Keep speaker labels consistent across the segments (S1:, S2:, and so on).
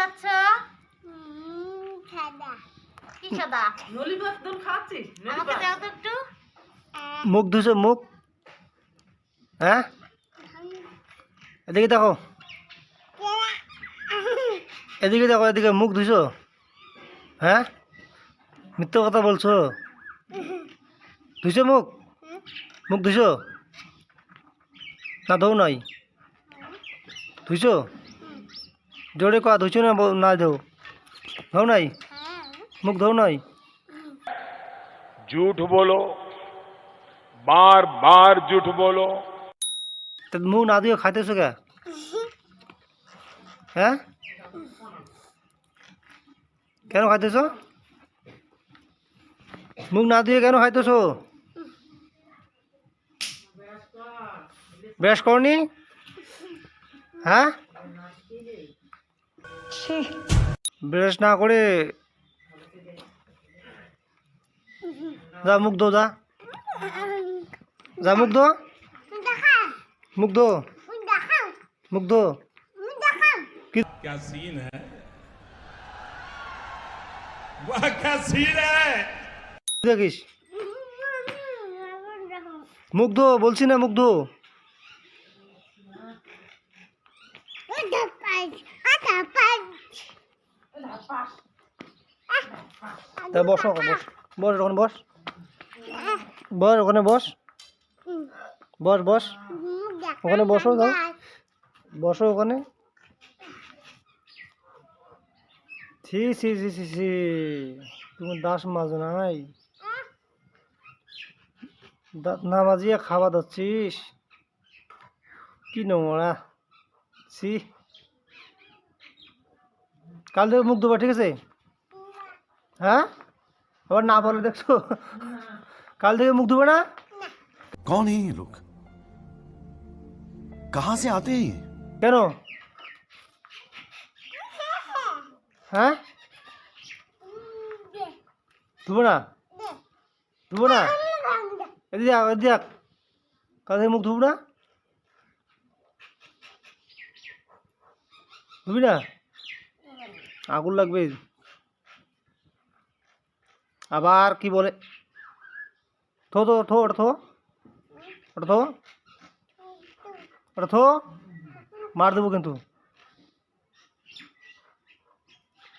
S1: খাচ্ছ? সাদা। কি সাদা?
S2: ললিপপ দম খাচ্ছিস?
S1: আমাকে দাও তো একটু।
S3: মুখ ধুছো মুখ? হ্যাঁ, এদিকে দেখো, এদিকে দেখো, এদিকে মুখ ধুছো? হ্যাঁ, মিথ্যে কথা বলছো। ধুইছো মুখ? মুখ ধুইছো না? ধৌ নাই? ধুইছো? জোরে কয়া, ধুইছো না? না ধৌ, ধৌ নাই? মুখ ধৌ নাই?
S4: झूठ बोलो, बार बार झूठ बोलो।
S3: তো মুখ না ধুয়ে খাইতেছো কে? হ্যাঁ, কেন খাইতেছো? মুখ না ধুয়ে কেন খাইতেছো? ব্রাশ করনি? হ্যাঁ, ব্রাশ না করে যা মুখ ধো, যা যা মুখ ধো, মুখ ধো, মুখ ধো।
S4: क्या सीन है? वाह क्या सीन है?
S3: দেখিস, মুখ ধো বলছি না, মুখ ধো। তা বসো, বস, বস ওখানে, বস, বস ওখানে, বস, বস, বস ওখানে, বসো, যাও বসো ওখানে। ছি ছি ছি ছি ছি, তুমি দাস মাজো নাই, দাঁত না মাজিয়ে খাওয়া দিচ্ছিস? কি নোংরা, ছি। কাল থেকে মুখ ধোবা, ঠিক আছে? হ্যাঁ, আবার না বলে দেখছো, কাল থেকে মুখ ধোবে না।
S5: कौन है ये लोग? कहां से आते हैं ये?
S3: কেন? হ্যাঁ, ধুবো না, ধুবো না, এদিকে আয়, এদিকে আয়। কাল থেকে মুখ ধুবো না, ধুবি না? আগুন লাগবে। আবার কি বলে, থো তো, থো ওটা, থো ওটা, থো ওটা, থো, মার দেবো কিন্তু।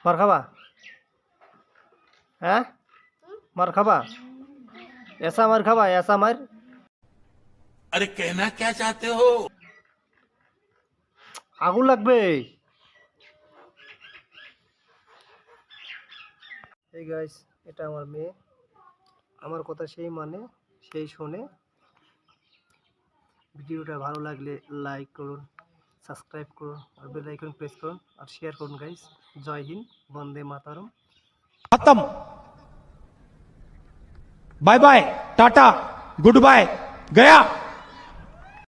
S3: মার খাবা? হ্যাঁ, মার খাবা? ऐसा मार खाबा, ऐसा मार।
S4: अरे कहना क्या चाहते हो?
S3: আগুন লাগবে। এই গাইস, এটা আমার মেয়ে, আমার কথা সেই মানে, সেই শোনে। ভিডিওটা ভালো লাগলে লাইক করুন, সাবস্ক্রাইব করুন, আর বেল আইকন প্রেস করুন, আর শেয়ার করুন গাইস। জয় হিন্দ, বন্দে মাতরম।
S6: खत्म। Bye bye, tata, good bye, गया।